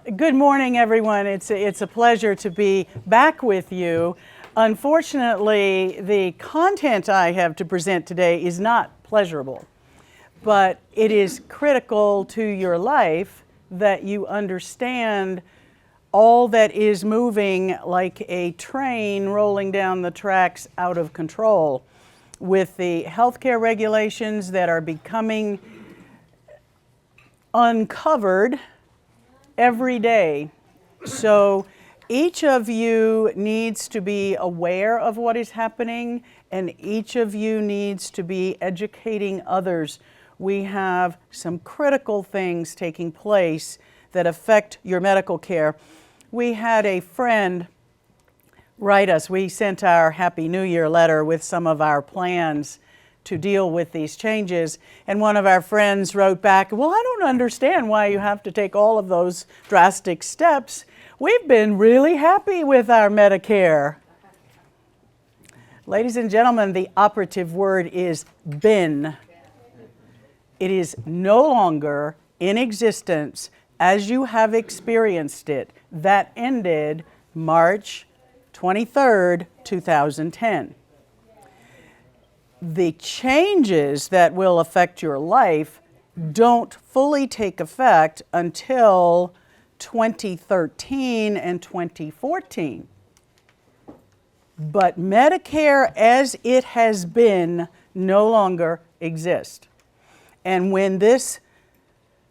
Good morning, everyone. It's a pleasure to be back with you. Unfortunately, the content I have to present today is not pleasurable, but it is critical to your life that you understand all that is moving like a train rolling down the tracks out of control with the healthcare regulations that are becoming uncovered every day. So each of you needs to be aware of what is happening, and each of you needs to be educating others. We have some critical things taking place that affect your medical care. We had a friend write us. We sent our Happy New Year letter with some of our plans to deal with these changes. And one of our friends wrote back, well, I don't understand why you have to take all of those drastic steps. We've been really happy with our Medicare. Ladies and gentlemen, the operative word is been. It is no longer in existence as you have experienced it. That ended March 23rd, 2010. The changes that will affect your life don't fully take effect until 2013 and 2014. But Medicare as it has been no longer exists. And when this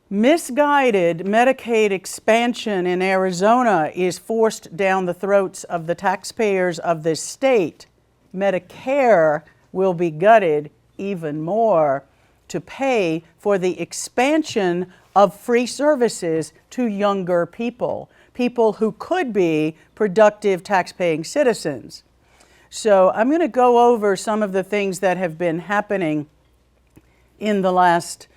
misguided Medicaid expansion in Arizona is forced down the throats of the taxpayers of this state, Medicare will be gutted even more to pay for the expansion of free services to younger people, people who could be productive tax-paying citizens. So I'm going to go over some of the things that have been happening in the last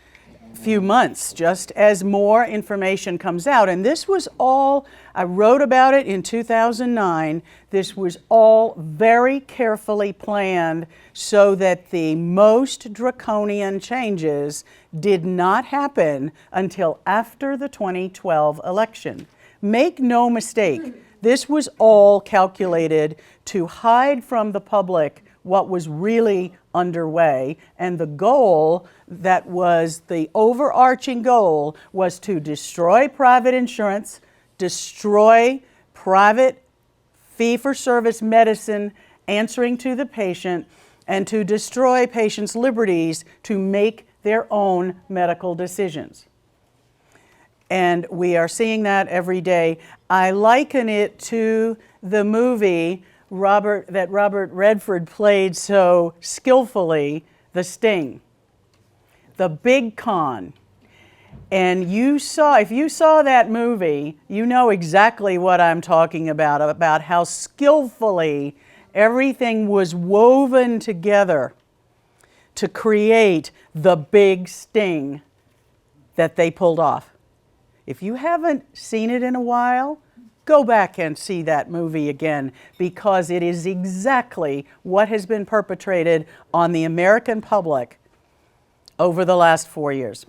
few months, just as more information comes out. And this was all, I wrote about it in 2009. This was all very carefully planned so that the most draconian changes did not happen until after the 2012 election. Make no mistake, this was all calculated to hide from the public what was really underway, and the goal that was the overarching goal was to destroy private insurance, destroy private fee-for-service medicine answering to the patient, and to destroy patients' liberties to make their own medical decisions. And we are seeing that every day. I liken it to the movie that Robert Redford played so skillfully, The Sting, the big con. And if you saw that movie, you know exactly what I'm talking about how skillfully everything was woven together to create the big sting that they pulled off. If you haven't seen it in a while, go back and see that movie again, because it is exactly what has been perpetrated on the American public over the last 4 years.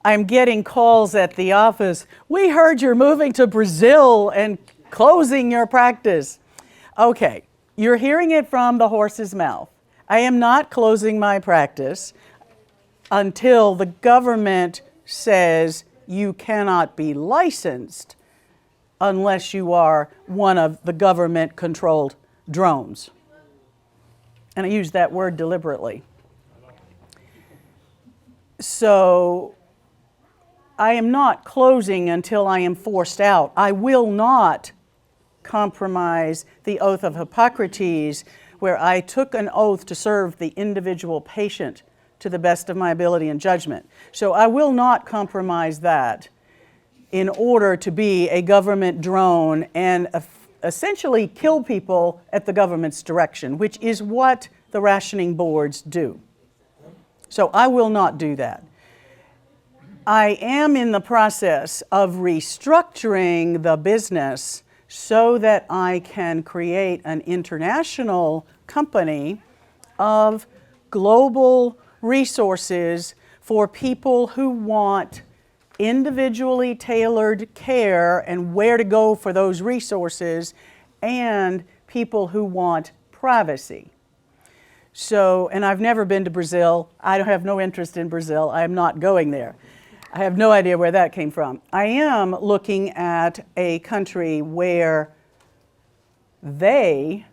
I'm getting calls at the office. We heard you're moving to Brazil and closing your practice. Okay, you're hearing it from the horse's mouth. I am not closing my practice until the government says you cannot be licensed unless you are one of the government-controlled drones. And I use that word deliberately. So I am not closing until I am forced out. I will not compromise the oath of Hippocrates, where I took an oath to serve the individual patient to the best of my ability and judgment. So I will not compromise that in order to be a government drone and essentially kill people at the government's direction, which is what the rationing boards do. So I will not do that. I am in the process of restructuring the business so that I can create an international company of global resources for people who want individually tailored care and where to go for those resources, and people who want privacy. So, and I've never been to Brazil. I have no interest in Brazil. I am not going there. I have no idea where that came from. I am looking at a country where they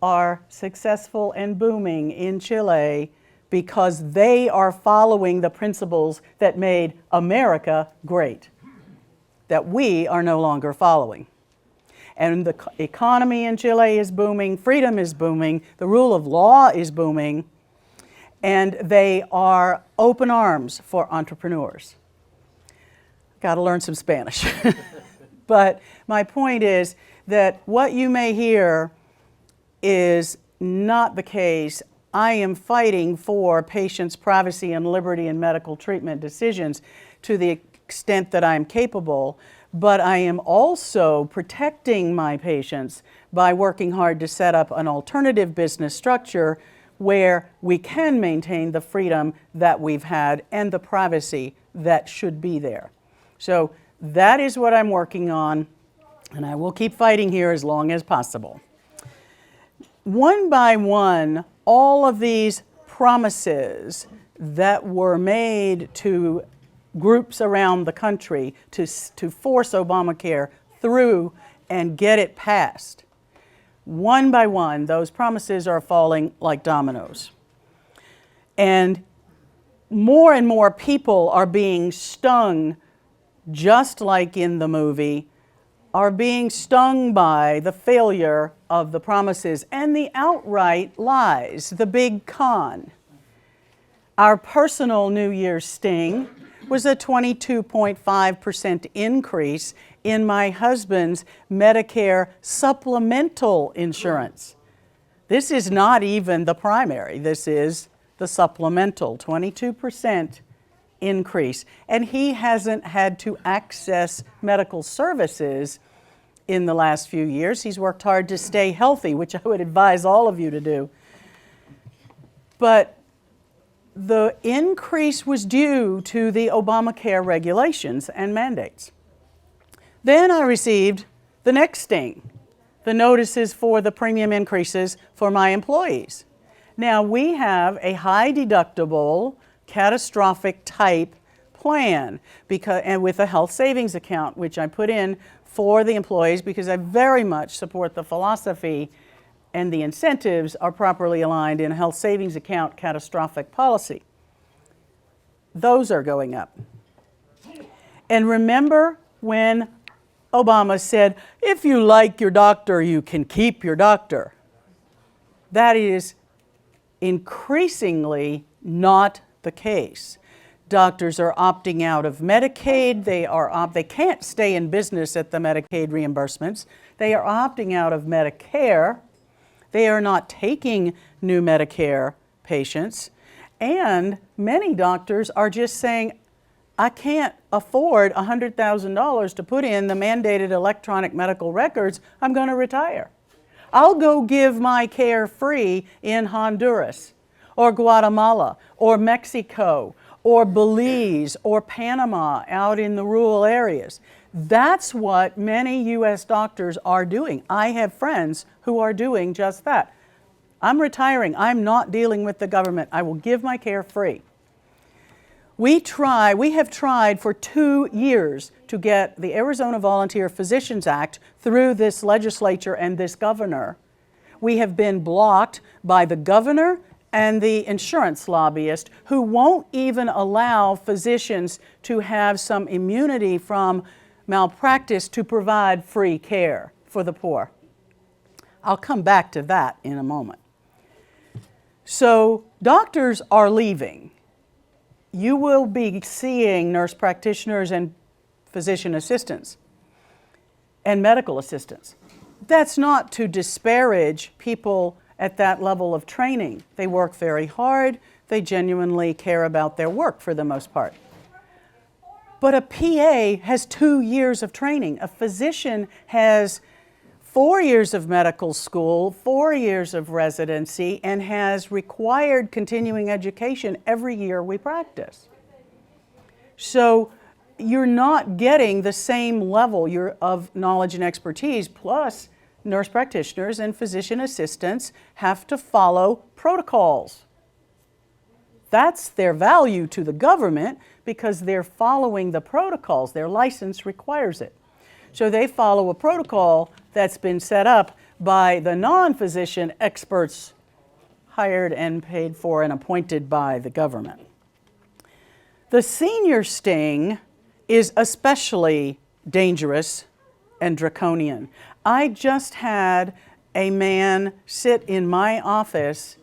are successful and booming in Chile because they are following the principles that made America great, that we are no longer following. And the economy in Chile is booming, freedom is booming, the rule of law is booming, and they are open arms for entrepreneurs. Got to learn some Spanish. But my point is that what you may hear is not the case. I am fighting for patients' privacy and liberty in medical treatment decisions to the extent that I am capable, but I am also protecting my patients by working hard to set up an alternative business structure where we can maintain the freedom that we've had and the privacy that should be there. So that is what I'm working on, and I will keep fighting here as long as possible. One by one, all of these promises that were made to groups around the country to force Obamacare through and get it passed, one by one, those promises are falling like dominoes. And more people are being stung, just like in the movie, are being stung by the failure of the promises and the outright lies, the big con. Our personal New Year's sting was a 22.5% increase in my husband's Medicare supplemental insurance. This is not even the primary, this is the supplemental, 22% increase. And he hasn't had to access medical services in the last few years. He's worked hard to stay healthy, which I would advise all of you to do. But the increase was due to the ObamaCare regulations and mandates. Then I received the next sting, the notices for the premium increases for my employees. Now we have a high deductible, catastrophic type plan and with a health savings account, which I put in for the employees because I very much support the philosophy and the incentives are properly aligned in a health savings account catastrophic policy. Those are going up. And remember when Obama said, if you like your doctor, you can keep your doctor. That is increasingly not the case. Doctors are opting out of Medicaid. They can't stay in business at the Medicaid reimbursements. They are opting out of Medicare. They are not taking new Medicare patients. And many doctors are just saying, I can't afford $100,000 to put in the mandated electronic medical records. I'm going to retire. I'll go give my care free in Honduras or Guatemala or Mexico or Belize or Panama out in the rural areas. That's what many U.S. doctors are doing. I have friends who are doing just that. I'm retiring. I'm not dealing with the government. I will give my care free. We have tried for 2 years to get the Arizona Volunteer Physicians Act through this legislature and this governor. We have been blocked by the governor and the insurance lobbyist who won't even allow physicians to have some immunity from malpractice to provide free care for the poor. I'll come back to that in a moment. So doctors are leaving. You will be seeing nurse practitioners and physician assistants and medical assistants. That's not to disparage people at that level of training. They work very hard. They genuinely care about their work for the most part. But a PA has 2 years of training. A physician has 4 years of medical school, 4 years of residency, and has required continuing education every year we practice. So you're not getting the same level of knowledge and expertise. Plus, nurse practitioners and physician assistants have to follow protocols. That's their value to the government because they're following the protocols. Their license requires it. So they follow a protocol that's been set up by the non-physician experts hired and paid for and appointed by the government. The senior sting is especially dangerous and draconian. I just had a man sit in my office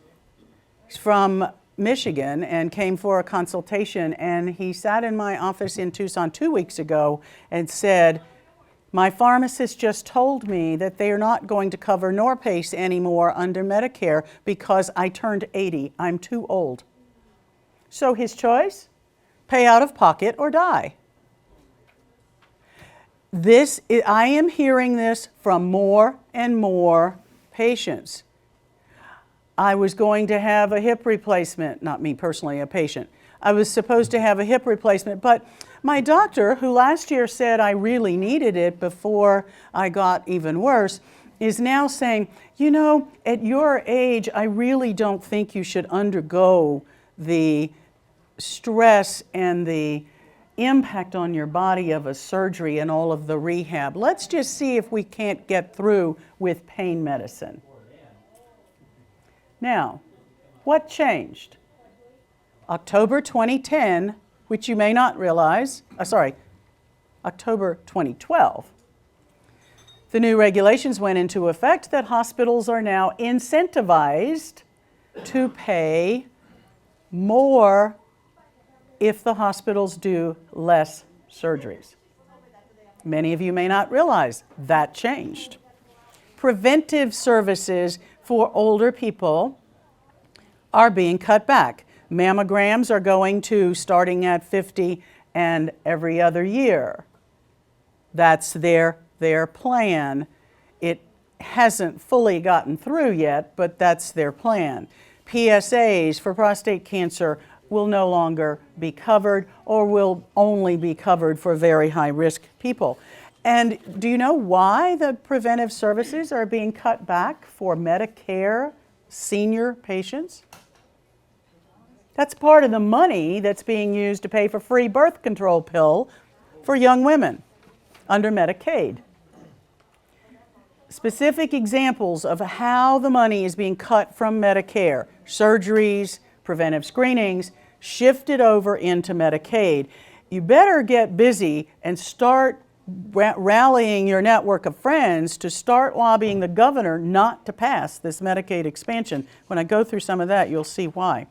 from Michigan and came for a consultation, and he sat in my office in Tucson 2 weeks ago and said, my pharmacist just told me that they are not going to cover Norpace anymore under Medicare because I turned 80. I'm too old. So his choice? Pay out of pocket or die. I am hearing this from more and more patients. I was going to have a hip replacement, not me personally, a patient. I was supposed to have a hip replacement, but my doctor, who last year said I really needed it before I got even worse, is now saying, you know, at your age, I really don't think you should undergo the stress and the impact on your body of a surgery and all of the rehab. Let's just see if we can't get through with pain medicine. Now, what changed? October 2010, which you may not realize, October 2012, the new regulations went into effect that hospitals are now incentivized to pay more if the hospitals do less surgeries. Many of you may not realize that changed. Preventive services for older people are being cut back. Mammograms are going to starting at 50 and every other year. That's their plan. It hasn't fully gotten through yet, but that's their plan. PSAs for prostate cancer will no longer be covered or will only be covered for very high-risk people. And do you know why the preventive services are being cut back for Medicare senior patients? That's part of the money that's being used to pay for free birth control pill for young women under Medicaid. Specific examples of how the money is being cut from Medicare: surgeries, preventive screenings, shifted over into Medicaid. You better get busy and start rallying your network of friends to start lobbying the governor not to pass this Medicaid expansion. When I go through some of that, you'll see why.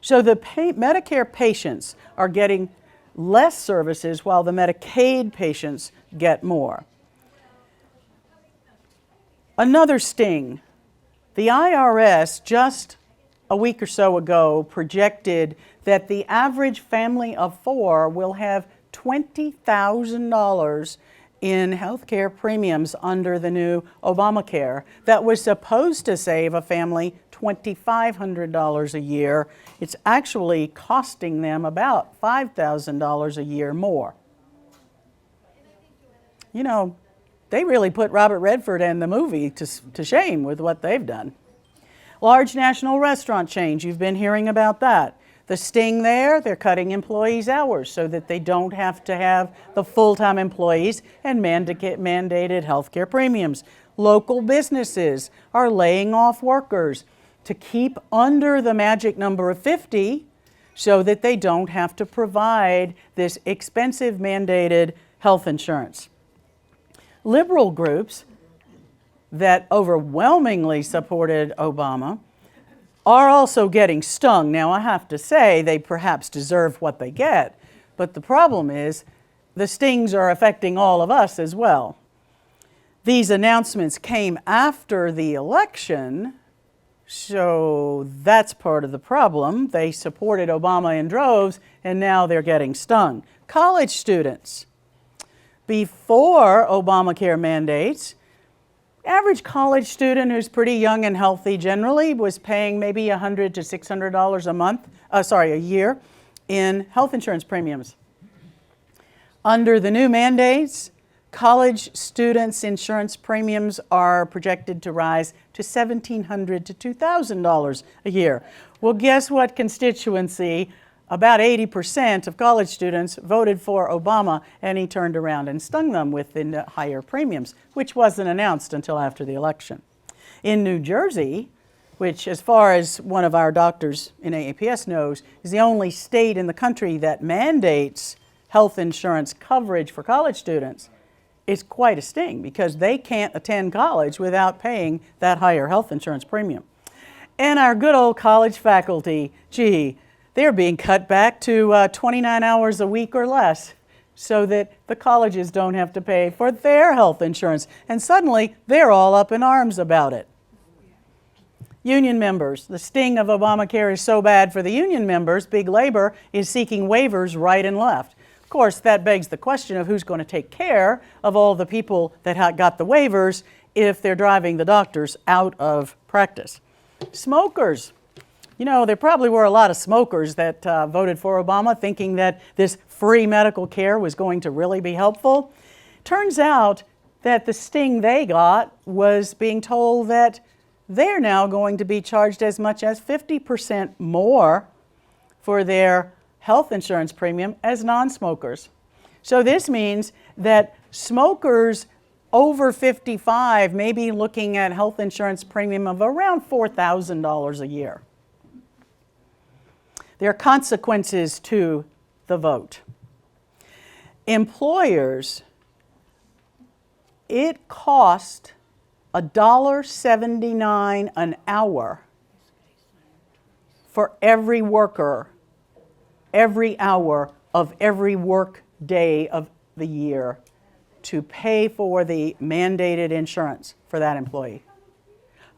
So the Medicare patients are getting less services while the Medicaid patients get more. Another sting. The IRS just a week or so ago projected that the average family of four will have $20,000 in health care premiums under the new ObamaCare that was supposed to save a family $2,500 a year. It's actually costing them about $5,000 a year more. You know, they really put Robert Redford and the movie to shame with what they've done. Large national restaurant chains, you've been hearing about that. The sting there, they're cutting employees' hours so that they don't have to have the full-time employees and mandated health care premiums. Local businesses are laying off workers to keep under the magic number of 50 so that they don't have to provide this expensive mandated health insurance. Liberal groups that overwhelmingly supported Obama are also getting stung. Now, I have to say they perhaps deserve what they get, but the problem is the stings are affecting all of us as well. These announcements came after the election, so that's part of the problem. They supported Obama in droves, and now they're getting stung. College students. Before Obamacare mandates, average college student who's pretty young and healthy generally was paying maybe $100 to $600 a year in health insurance premiums. Under the new mandates, college students' insurance premiums are projected to rise to $1,700 to $2,000 a year. Well, guess what constituency? About 80% of college students voted for Obama, and he turned around and stung them with the higher premiums, which wasn't announced until after the election. In New Jersey, which, as far as one of our doctors in AAPS knows, is the only state in the country that mandates health insurance coverage for college students, it's quite a sting because they can't attend college without paying that higher health insurance premium. And our good old college faculty, gee, they're being cut back to 29 hours a week or less so that the colleges don't have to pay for their health insurance. And suddenly, they're all up in arms about it. Union members. The sting of Obamacare is so bad for the union members, big labor is seeking waivers right and left. Of course, that begs the question of who's going to take care of all the people that got the waivers if they're driving the doctors out of practice. Smokers. You know, there probably were a lot of smokers that voted for Obama thinking that this free medical care was going to really be helpful. Turns out that the sting they got was being told that they're now going to be charged as much as 50% more for their health insurance premium as non-smokers. So this means that smokers over 55 may be looking at health insurance premium of around $4,000 a year. There are consequences to the vote. Employers, it cost $1.79 an hour for every worker, every hour of every work day of the year to pay for the mandated insurance for that employee.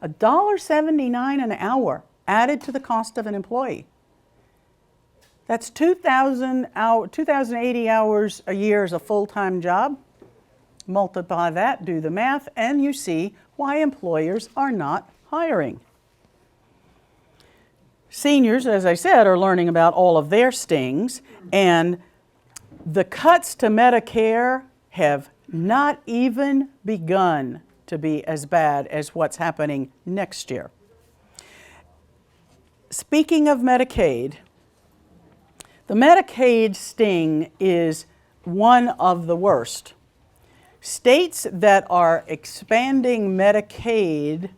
$1.79 an hour added to the cost of an employee. That's 2,080 hours a year as a full-time job. Multiply that, do the math, and you see why employers are not hiring. Seniors, as I said, are learning about all of their stings, and the cuts to Medicare have not even begun to be as bad as what's happening next year. Speaking of Medicaid, the Medicaid sting is one of the worst. States that are expanding Medicaid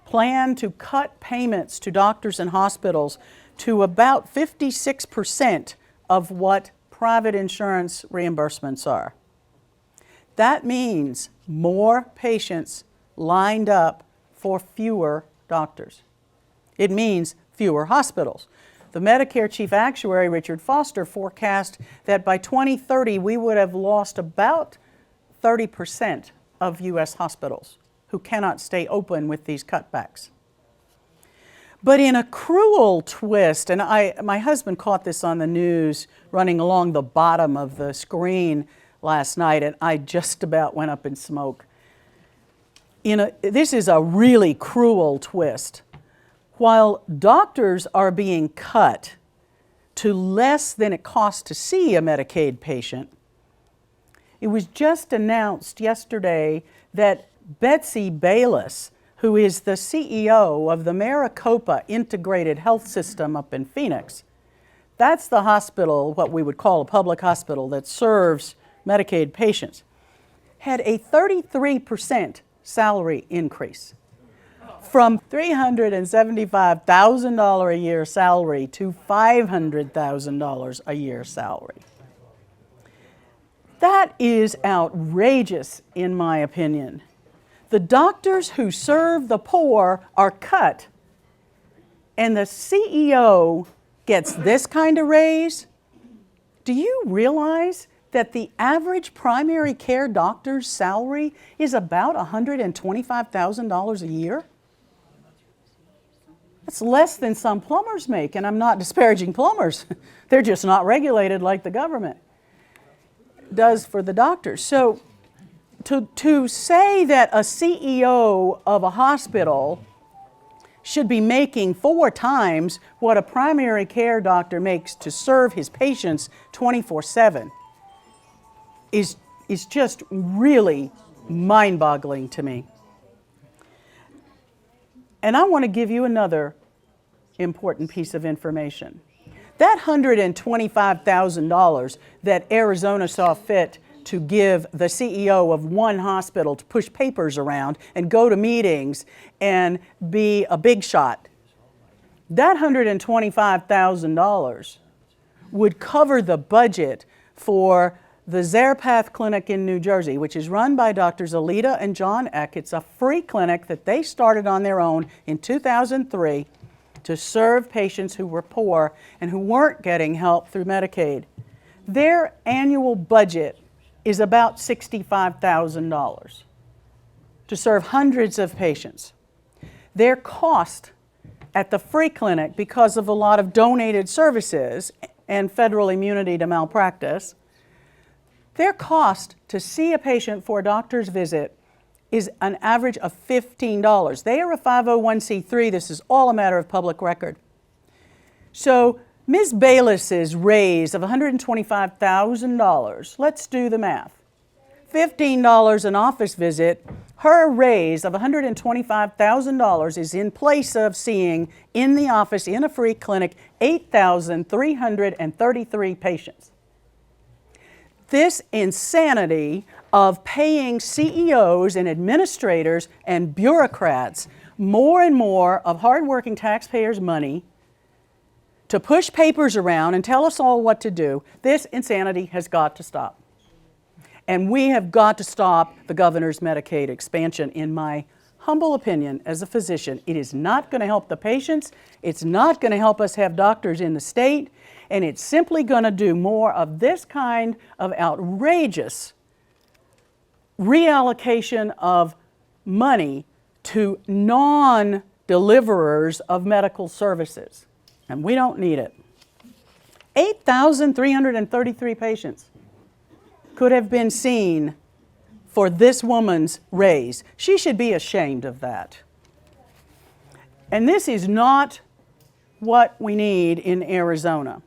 plan to cut payments to doctors and hospitals to about 56% of what private insurance reimbursements are. That means more patients lined up for fewer doctors. It means fewer hospitals. The Medicare chief actuary, Richard Foster, forecast that by 2030 we would have lost about 30% of U.S. hospitals who cannot stay open with these cutbacks. But in a cruel twist, and my husband caught this on the news running along the bottom of the screen last night, and I just about went up in smoke. This is a really cruel twist. While doctors are being cut to less than it costs to see a Medicaid patient, it was just announced yesterday that Betsy Bayless, who is the CEO of the Maricopa Integrated Health System up in Phoenix, that's the hospital, what we would call a public hospital that serves Medicaid patients, had a 33% salary increase from $375,000 a year salary to $500,000 a year salary. That is outrageous, in my opinion. The doctors who serve the poor are cut, and the CEO gets this kind of raise. Do you realize that the average primary care doctor's salary is about $125,000 a year? That's less than some plumbers make, and I'm not disparaging plumbers. They're just not regulated like the government does for the doctors. So to say that a CEO of a hospital should be making 4 times what a primary care doctor makes to serve his patients 24/7 is just really mind-boggling to me. And I want to give you another important piece of information. That $125,000 that Arizona saw fit to give the CEO of one hospital to push papers around and go to meetings and be a big shot, that $125,000 would cover the budget for the Zarpath Clinic in New Jersey, which is run by Drs. Alita and John Eck. It's a free clinic that they started on their own in 2003 to serve patients who were poor and who weren't getting help through Medicaid. Their annual budget is about $65,000 to serve hundreds of patients. Their cost at the free clinic, because of a lot of donated services and federal immunity to malpractice, their cost to see a patient for a doctor's visit is an average of $15. They are a 501c3. This is all a matter of public record. So Ms. Bayless's raise of $125,000, let's do the math. $15 an office visit, her raise of $125,000 is in place of seeing in the office in a free clinic 8,333 patients. This insanity of paying CEOs and administrators and bureaucrats more and more of hardworking taxpayers' money to push papers around and tell us all what to do, this insanity has got to stop. And we have got to stop the governor's Medicaid expansion, in my humble opinion as a physician. It is not going to help the patients. It's not going to help us have doctors in the state. And it's simply going to do more of this kind of outrageous reallocation of money to non-deliverers of medical services. And we don't need it. 8,333 patients could have been seen for this woman's raise. She should be ashamed of that. And this is not what we need in Arizona.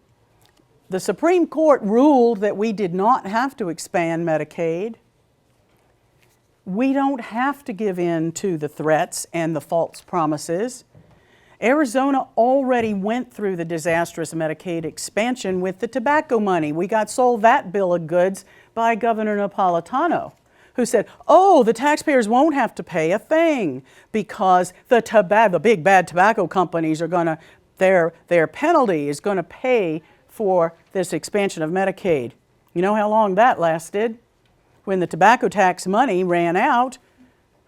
The Supreme Court ruled that we did not have to expand Medicaid. We don't have to give in to the threats and the false promises. Arizona already went through the disastrous Medicaid expansion with the tobacco money. We got sold that bill of goods by Governor Napolitano, who said, oh, the taxpayers won't have to pay a thing because the big bad tobacco companies are going to, their penalty is going to pay for this expansion of Medicaid. You know how long that lasted? When the tobacco tax money ran out,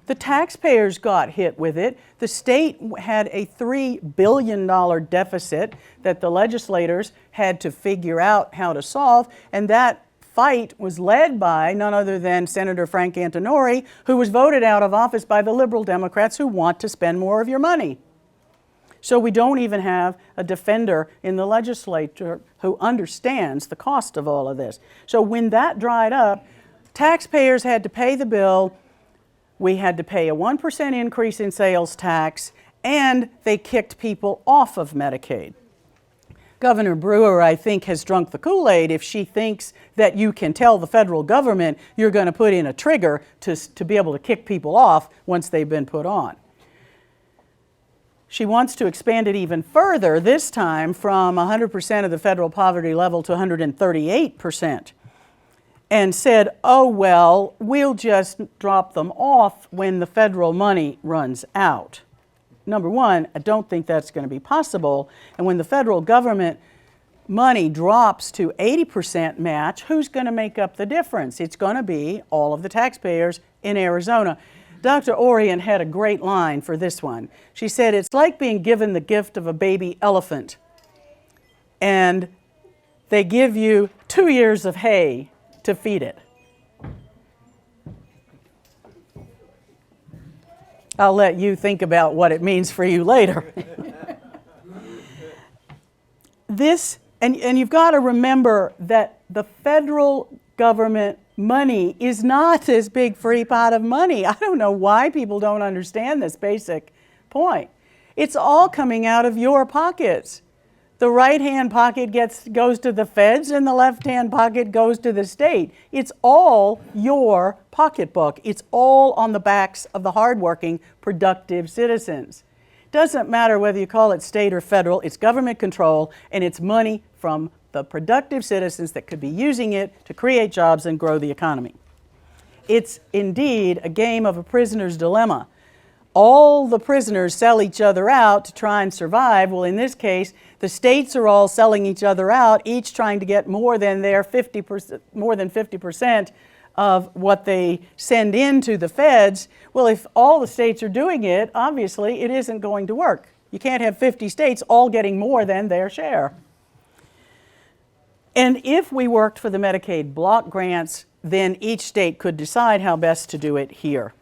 the taxpayers got hit with it. The state had a $3 billion deficit that the legislators had to figure out how to solve, and that fight was led by none other than Senator Frank Antinori, who was voted out of office by the liberal Democrats who want to spend more of your money. So we don't even have a defender in the legislature who understands the cost of all of this. So when that dried up, taxpayers had to pay the bill. We had to pay a 1% increase in sales tax, and they kicked people off of Medicaid. Governor Brewer, I think, has drunk the Kool-Aid if she thinks that you can tell the federal government you're going to put in a trigger to be able to kick people off once they've been put on. She wants to expand it even further, this time from 100% of the federal poverty level to 138%, and said, oh, well, we'll just drop them off when the federal money runs out. Number one, I don't think that's going to be possible. And when the federal government money drops to 80% match, who's going to make up the difference? It's going to be all of the taxpayers in Arizona. Dr. Orient had a great line for this one. She said, it's like being given the gift of a baby elephant, and they give you 2 years of hay to feed it. I'll let you think about what it means for you later. And you've got to remember that the federal government money is not this big free pot of money. I don't know why people don't understand this basic point. It's all coming out of your pockets. The right-hand pocket goes to the feds and the left-hand pocket goes to the state. It's all your pocketbook. It's all on the backs of the hardworking, productive citizens. Doesn't matter whether you call it state or federal, it's government control, and it's money from the productive citizens that could be using it to create jobs and grow the economy. It's indeed a game of a prisoner's dilemma. All the prisoners sell each other out to try and survive. Well, in this case, the states are all selling each other out, each trying to get more than their 50% of what they send into the feds. Well, if all the states are doing it, obviously it isn't going to work. You can't have 50 states all getting more than their share. And if we worked for the Medicaid block grants, then each state could decide how best to do it here.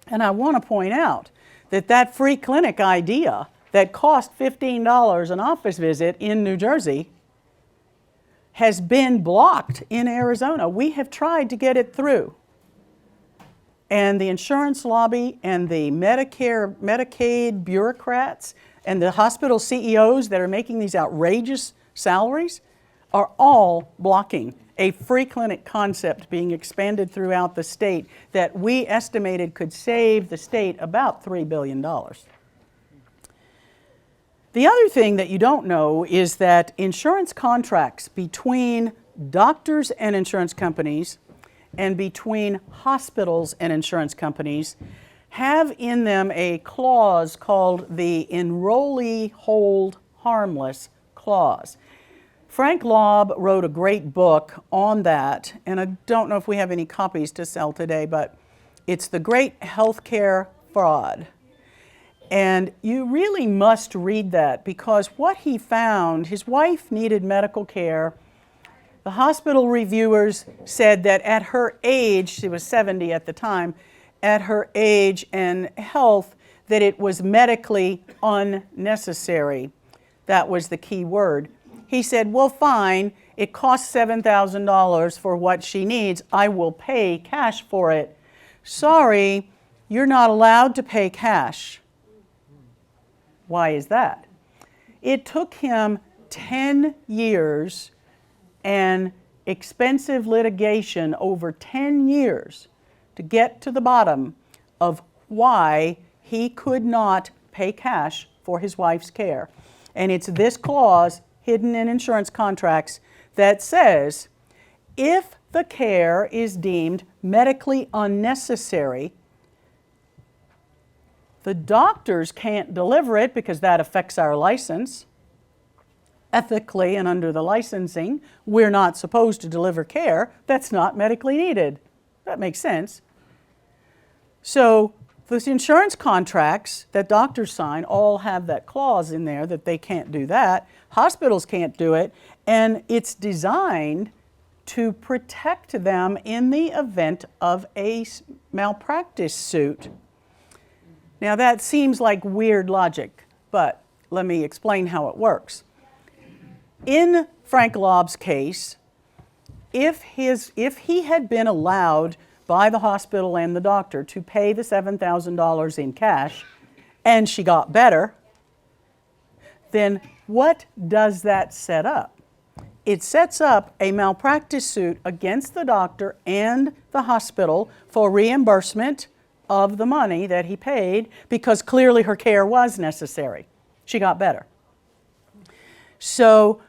And I want to point out that that free clinic idea that cost $15 an office visit in New Jersey has been blocked in Arizona. We have tried to get it through. And the insurance lobby and the Medicaid bureaucrats and the hospital CEOs that are making these outrageous salaries are all blocking a free clinic concept being expanded throughout the state that we estimated could save the state about $3 billion. The other thing that you don't know is that insurance contracts between doctors and insurance companies and between hospitals and insurance companies have in them a clause called the Enrollee Hold Harmless clause. Frank Lobb wrote a great book on that, and I don't know if we have any copies to sell today, but it's The Great Healthcare Fraud. And you really must read that because what he found, his wife needed medical care. The hospital reviewers said that at her age, she was 70 at the time, at her age and health, that it was medically unnecessary. That was the key word. He said, well, fine, it costs $7,000 for what she needs. I will pay cash for it. Sorry, you're not allowed to pay cash. Why is that? It took him 10 years and expensive litigation over 10 years to get to the bottom of why he could not pay cash for his wife's care. And it's this clause hidden in insurance contracts that says if the care is deemed medically unnecessary, the doctors can't deliver it because that affects our license. Ethically and under the licensing, we're not supposed to deliver care that's not medically needed. That makes sense. So those insurance contracts that doctors sign all have that clause in there that they can't do that. Hospitals can't do it, and it's designed to protect them in the event of a malpractice suit. Now that seems like weird logic, but let me explain how it works. In Frank Lobb's case, if he had been allowed by the hospital and the doctor to pay the $7,000 in cash and she got better, then what does that set up? It sets up a malpractice suit against the doctor and the hospital for reimbursement of the money that he paid because clearly her care was necessary. She got better. So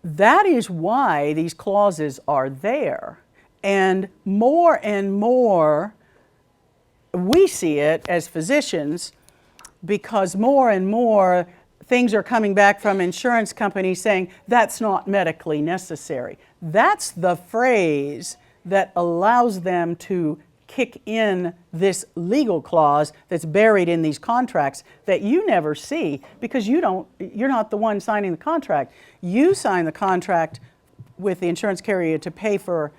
that is why these clauses are there. And more we see it as physicians because more and more things are coming back from insurance companies saying that's not medically necessary. That's the phrase that allows them to kick in this legal clause that's buried in these contracts that you never see because you're not the one signing the contract. You sign the contract with the insurance carrier to pay for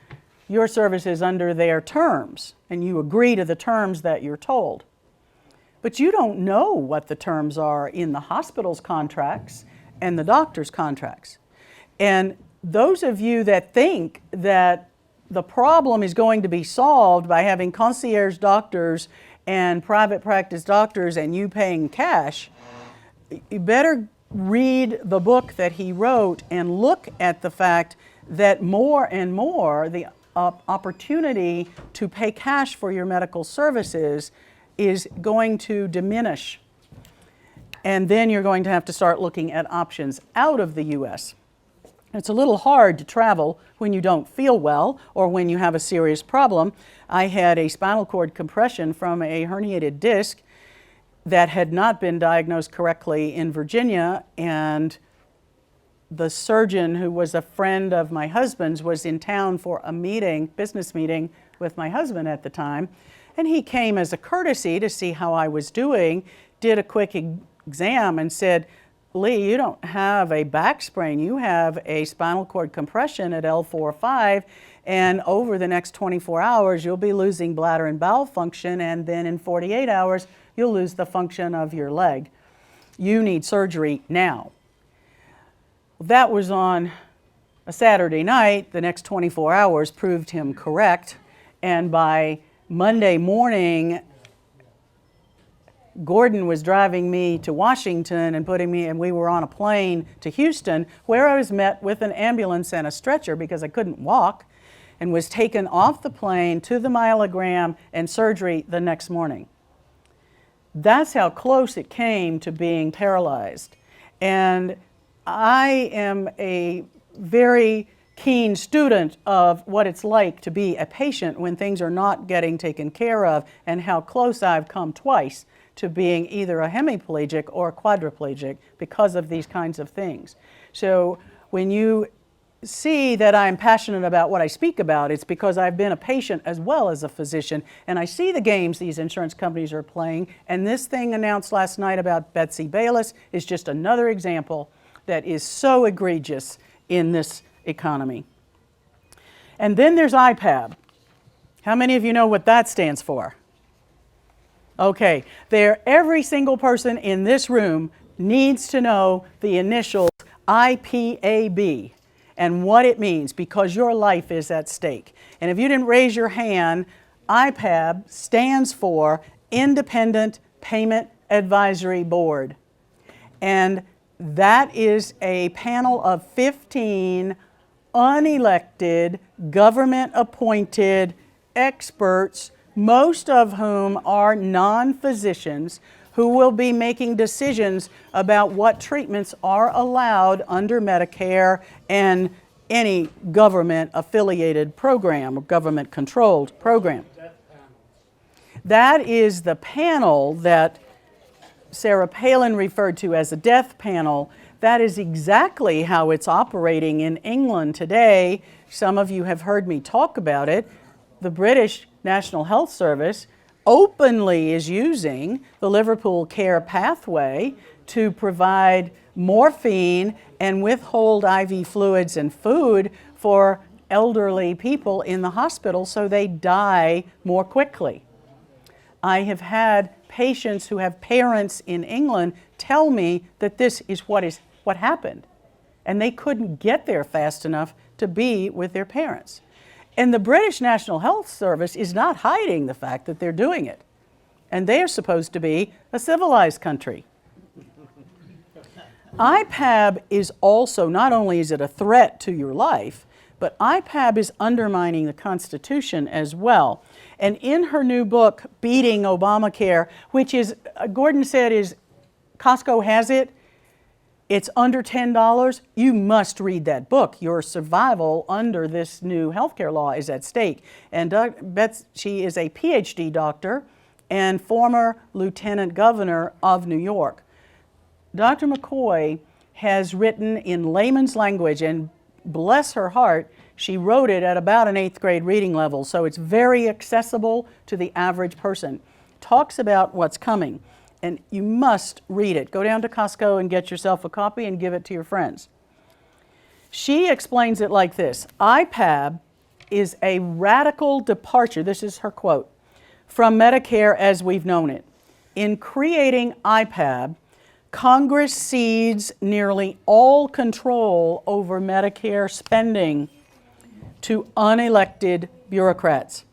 your services under their terms, and you agree to the terms that you're told. But you don't know what the terms are in the hospital's contracts and the doctor's contracts. And those of you that think that the problem is going to be solved by having concierge doctors and private practice doctors and you paying cash, you better read the book that he wrote and look at the fact that more and more the opportunity to pay cash for your medical services is going to diminish. And then you're going to have to start looking at options out of the U.S. It's a little hard to travel when you don't feel well or when you have a serious problem. I had a spinal cord compression from a herniated disc that had not been diagnosed correctly in Virginia, and the surgeon, who was a friend of my husband's, was in town for a meeting, business meeting with my husband at the time, and he came as a courtesy to see how I was doing, did a quick exam and said, "Lee, you don't have a back sprain, you have a spinal cord compression at L4-5, and over the next 24 hours you'll be losing bladder and bowel function, and then in 48 hours you'll lose the function of your leg. You need surgery now." That was on a Saturday night. The next 24 hours proved him correct, and by Monday morning Gordon was driving me to Washington and we were on a plane to Houston, where I was met with an ambulance and a stretcher because I couldn't walk, and was taken off the plane to the myelogram and surgery the next morning. That's how close it came to being paralyzed. And I am a very keen student of what it's like to be a patient when things are not getting taken care of, and how close I've come twice to being either a hemiplegic or a quadriplegic because of these kinds of things. So when you see that I'm passionate about what I speak about, it's because I've been a patient as well as a physician, and I see the games these insurance companies are playing, and this thing announced last night about Betsy Bayless is just another example that is so egregious in this economy. And then there's IPAB. How many of you know what that stands for? Okay, every single person in this room needs to know the initials IPAB and what it means, because your life is at stake. And if you didn't raise your hand, IPAB stands for Independent Payment Advisory Board. And that is a panel of 15 unelected, government-appointed experts, most of whom are non-physicians, who will be making decisions about what treatments are allowed under Medicare and any government-affiliated program or government-controlled program. That is the panel that Sarah Palin referred to as a death panel. That is exactly how it's operating in England today. Some of you have heard me talk about it. The British National Health Service openly is using the Liverpool Care pathway to provide morphine and withhold IV fluids and food for elderly people in the hospital so they die more quickly. I have had patients who have parents in England tell me that this is what happened, and they couldn't get there fast enough to be with their parents. And the British National Health Service is not hiding the fact that they're doing it. And they are supposed to be a civilized country. IPAB is also, not only is it a threat to your life, but IPAB is undermining the Constitution as well. And in her new book, Beating Obamacare, which is, Gordon said, is Costco has it, it's under $10, you must read that book. Your survival under this new healthcare law is at stake. And she is a PhD doctor and former lieutenant governor of New York. Dr. McCoy has written in layman's language, and bless her heart, she wrote it at about an 8th grade reading level, so it's very accessible to the average person. Talks about what's coming. And you must read it. Go down to Costco and get yourself a copy and give it to your friends. She explains it like this: IPAB is a radical departure, this is her quote, from Medicare as we've known it. In creating IPAB, Congress cedes nearly all control over Medicare spending to unelected bureaucrats.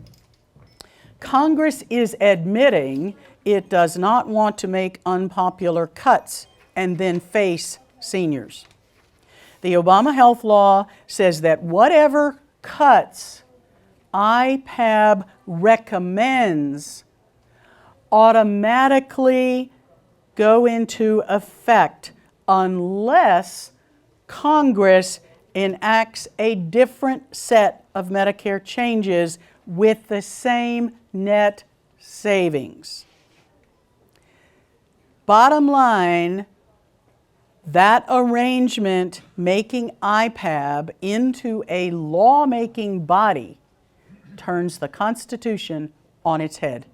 Congress is admitting it does not want to make unpopular cuts and then face seniors. The Obama health law says that whatever cuts IPAB recommends automatically go into effect unless Congress enacts a different set of Medicare changes with the same net savings. Bottom line, that arrangement making IPAB into a lawmaking body turns the Constitution on its head.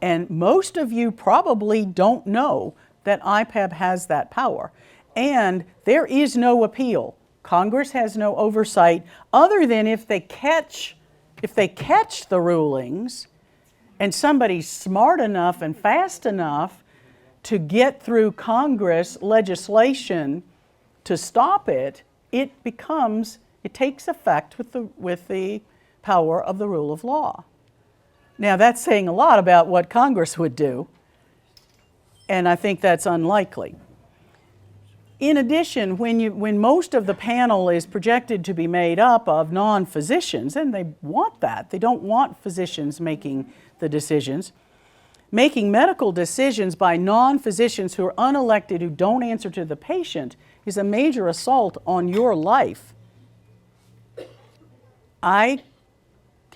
And most of you probably don't know that IPAB has that power. And there is no appeal. Congress has no oversight other than if they catch the rulings and somebody's smart enough and fast enough to get through Congress legislation to stop it, it takes effect with the power of the rule of law. Now that's saying a lot about what Congress would do, and I think that's unlikely. In addition, when most of the panel is projected to be made up of non-physicians, and they want that, they don't want physicians making the decisions, making medical decisions by non-physicians who are unelected, who don't answer to the patient, is a major assault on your life. I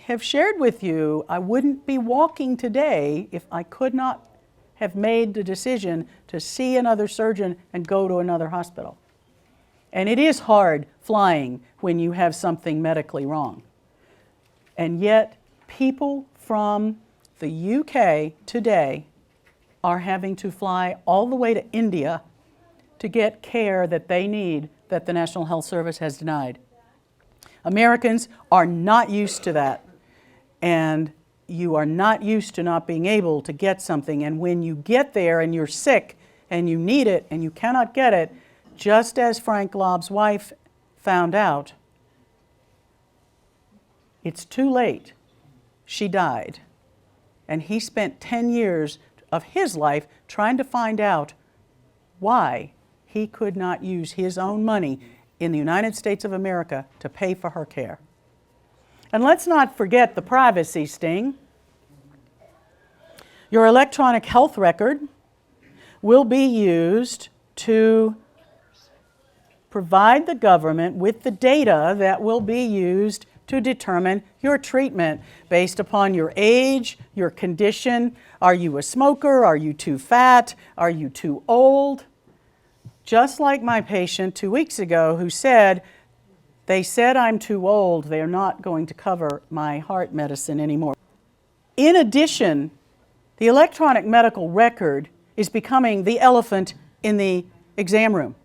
have shared with you, I wouldn't be walking today if I could not have made the decision to see another surgeon and go to another hospital. And it is hard flying when you have something medically wrong. And yet, people from the UK today are having to fly all the way to India to get care that they need that the National Health Service has denied. Americans are not used to that. And you are not used to not being able to get something. And when you get there and you're sick and you need it and you cannot get it, just as Frank Lobb's wife found out, it's too late. She died. And he spent 10 years of his life trying to find out why he could not use his own money in the United States of America to pay for her care. And let's not forget the privacy sting. Your electronic health record will be used to provide the government with the data that will be used to determine your treatment based upon your age, your condition. Are you a smoker? Are you too fat? Are you too old? Just like my patient 2 weeks ago who said, they said I'm too old, they're not going to cover my heart medicine anymore. In addition, the electronic medical record is becoming the elephant in the exam room.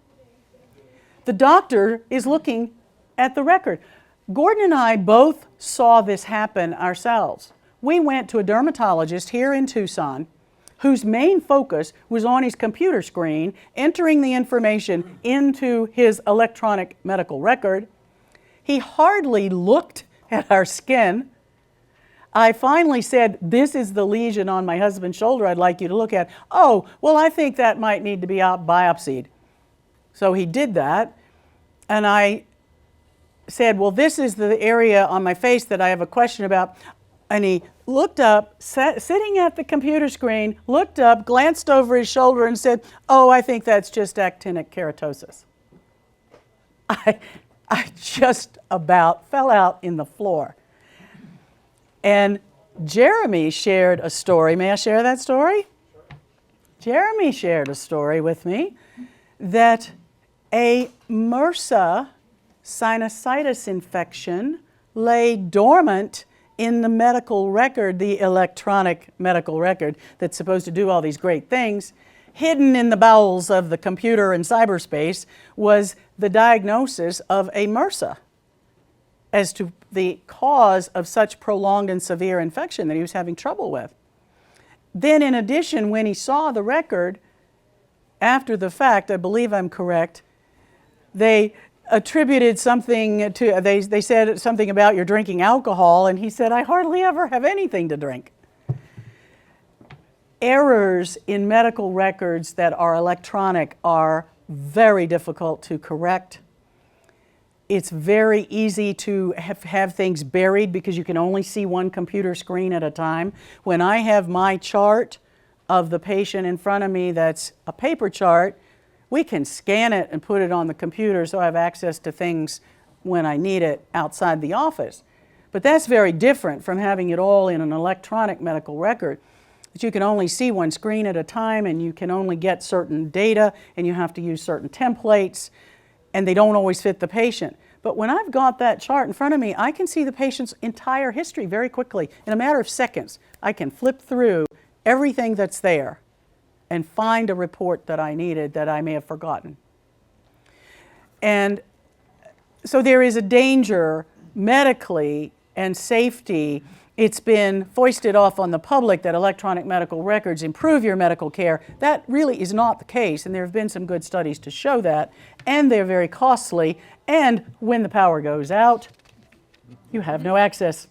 The doctor is looking at the record. Gordon and I both saw this happen ourselves. We went to a dermatologist here in Tucson whose main focus was on his computer screen, entering the information into his electronic medical record. He hardly looked at our skin. I finally said, this is the lesion on my husband's shoulder I'd like you to look at. Oh, well, I think that might need to be biopsied. So he did that, and I said, well, this is the area on my face that I have a question about. And he looked up, sitting at the computer screen, looked up, glanced over his shoulder and said, oh, I think that's just actinic keratosis. I just about fell out in the floor. And Jeremy shared a story. May I share that story? Jeremy shared a story with me that a MRSA sinusitis infection lay dormant in the medical record, the electronic medical record that's supposed to do all these great things. Hidden in the bowels of the computer and cyberspace was the diagnosis of a MRSA as to the cause of such prolonged and severe infection that he was having trouble with. Then in addition, when he saw the record, after the fact, I believe I'm correct, they attributed something to, they said something about you're drinking alcohol, and he said, I hardly ever have anything to drink. Errors in medical records that are electronic are very difficult to correct. It's very easy to have things buried because you can only see one computer screen at a time. When I have my chart of the patient in front of me that's a paper chart, we can scan it and put it on the computer so I have access to things when I need it outside the office. But that's very different from having it all in an electronic medical record, that you can only see one screen at a time and you can only get certain data and you have to use certain templates and they don't always fit the patient. But when I've got that chart in front of me, I can see the patient's entire history very quickly. In a matter of seconds, I can flip through everything that's there and find a report that I needed that I may have forgotten. And so there is a danger medically and safety. It's been foisted off on the public that electronic medical records improve your medical care. That really is not the case, and there have been some good studies to show that, and they're very costly, and when the power goes out, you have no access.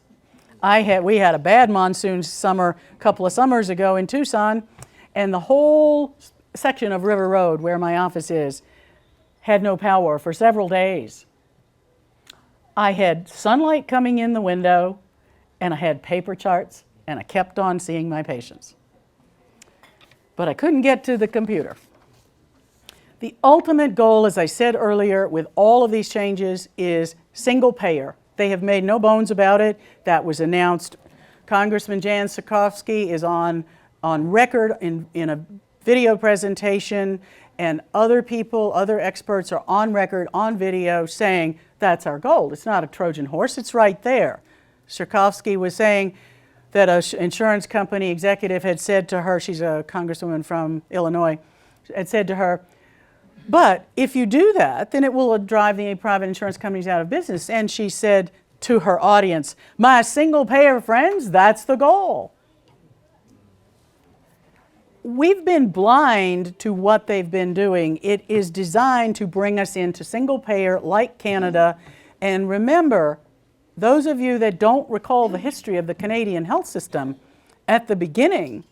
We had a bad monsoon summer a couple of summers ago in Tucson, and the whole section of River Road where my office is had no power for several days. I had sunlight coming in the window, and I had paper charts, and I kept on seeing my patients. But I couldn't get to the computer. The ultimate goal, as I said earlier, with all of these changes is single payer. They have made no bones about it. That was announced. Congressman Jan Schakowsky is on record in a video presentation, and other people, other experts are on record, on video, saying that's our goal. It's not a Trojan horse, it's right there. Schakowsky was saying that an insurance company executive had said to her, she's a congresswoman from Illinois, had said to her, but if you do that, then it will drive the private insurance companies out of business. And she said to her audience, my single payer friends, that's the goal. We've been blind to what they've been doing. It is designed to bring us into single payer like Canada. And remember, those of you that don't recall the history of the Canadian health system, at the beginning,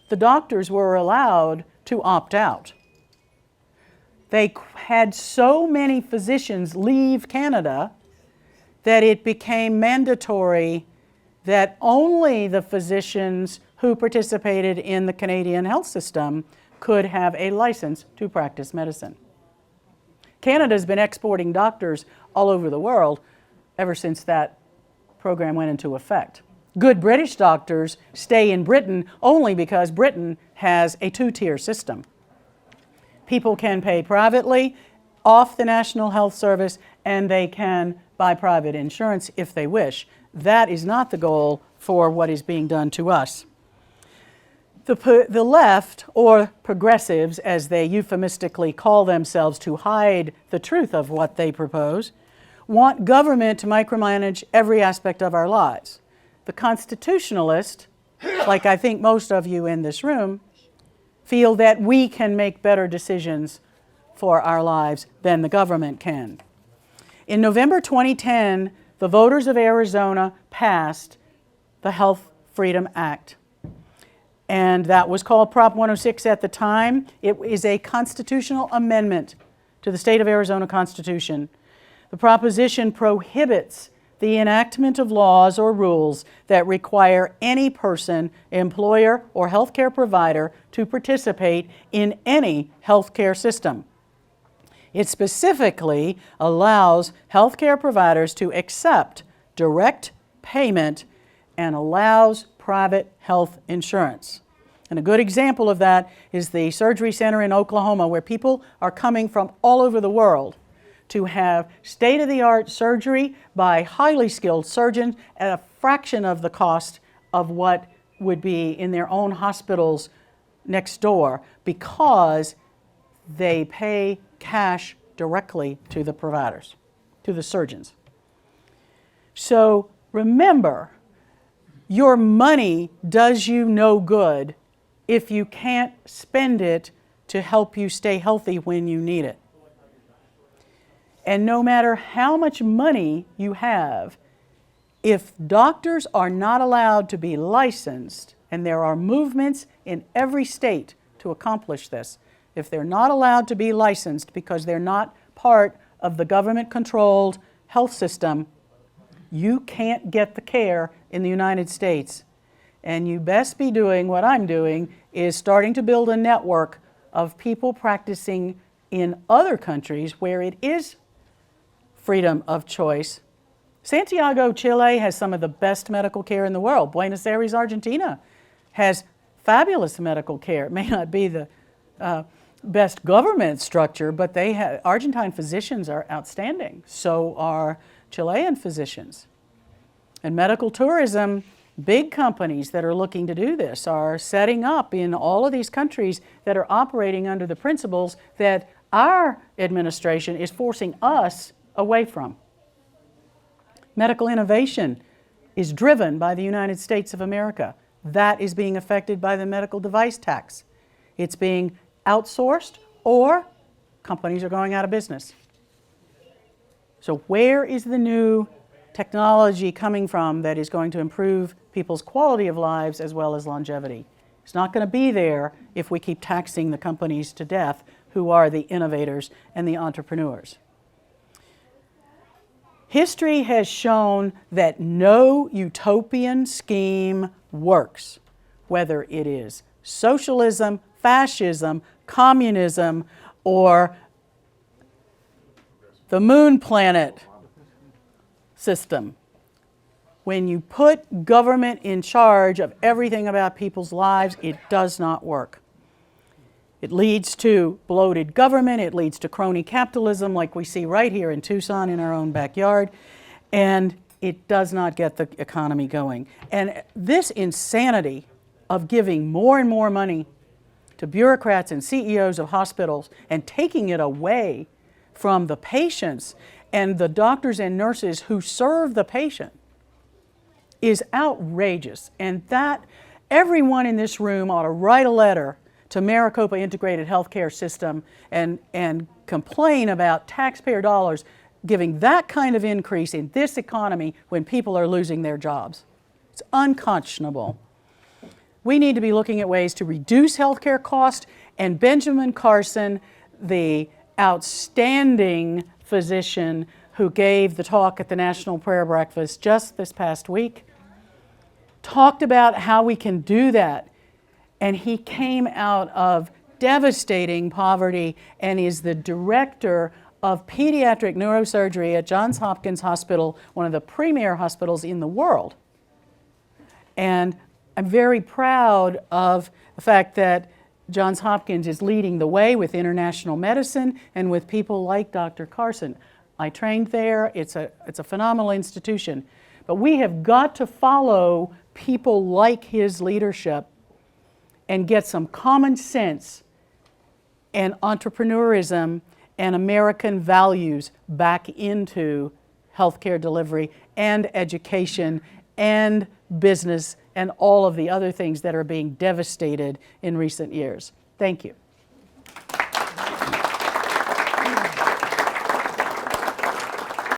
the doctors were allowed to opt out. They had so many physicians leave Canada that it became mandatory that only the physicians who participated in the Canadian health system could have a license to practice medicine. Canada's been exporting doctors all over the world ever since that program went into effect. Good British doctors stay in Britain only because Britain has a two-tier system. People can pay privately off the National Health Service, and they can buy private insurance if they wish. That is not the goal for what is being done to us. The left, or progressives, as they euphemistically call themselves to hide the truth of what they propose, want government to micromanage every aspect of our lives. The constitutionalists, like I think most of you in this room, feel that we can make better decisions for our lives than the government can. In November 2010, the voters of Arizona passed the Health Freedom Act. And that was called Prop 106 at the time. It is a constitutional amendment to the state of Arizona Constitution. The proposition prohibits the enactment of laws or rules that require any person, employer, or healthcare provider to participate in any healthcare system. It specifically allows healthcare providers to accept direct payment and allows private health insurance. And a good example of that is the surgery center in Oklahoma, where people are coming from all over the world to have state-of-the-art surgery by highly skilled surgeons at a fraction of the cost of what would be in their own hospitals next door, because they pay cash directly to the providers, to the surgeons. So remember, your money does you no good if you can't spend it to help you stay healthy when you need it. And no matter how much money you have, if doctors are not allowed to be licensed, And there are movements in every state to accomplish this. If they're not allowed to be licensed because they're not part of the government-controlled health system, you can't get the care in the United States. And you best be doing what I'm doing, is starting to build a network of people practicing in other countries where it is freedom of choice. Santiago, Chile has some of the best medical care in the world. Buenos Aires, Argentina has fabulous medical care. It may not be the best government structure, but they have, Argentine physicians are outstanding. So are Chilean physicians. And medical tourism, big companies that are looking to do this are setting up in all of these countries that are operating under the principles that our administration is forcing us away from. Medical innovation is driven by the United States of America. That is being affected by the medical device tax. It's being outsourced, or companies are going out of business. So where is the new technology coming from that is going to improve people's quality of lives as well as longevity? It's not going to be there if we keep taxing the companies to death who are the innovators and the entrepreneurs. History has shown that no utopian scheme works, whether it is socialism, fascism, communism, or the moon planet system. When you put government in charge of everything about people's lives, it does not work. It leads to bloated government, it leads to crony capitalism like we see right here in Tucson in our own backyard, and it does not get the economy going. And this insanity of giving more and more money to bureaucrats and CEOs of hospitals and taking it away from the patients and the doctors and nurses who serve the patient is outrageous. And that everyone in this room ought to write a letter to Maricopa Integrated Healthcare System and complain about taxpayer dollars giving that kind of increase in this economy when people are losing their jobs. It's unconscionable. We need to be looking at ways to reduce healthcare costs, and Benjamin Carson, the outstanding physician who gave the talk at the National Prayer Breakfast just this past week, talked about how we can do that. And he came out of devastating poverty and is the director of pediatric neurosurgery at Johns Hopkins Hospital, one of the premier hospitals in the world. And I'm very proud of the fact that Johns Hopkins is leading the way with international medicine and with people like Dr. Carson. I trained there. It's a phenomenal institution. But we have got to follow people like his leadership and get some common sense and entrepreneurism and American values back into healthcare delivery and education and business and all of the other things that are being devastated in recent years. Thank you.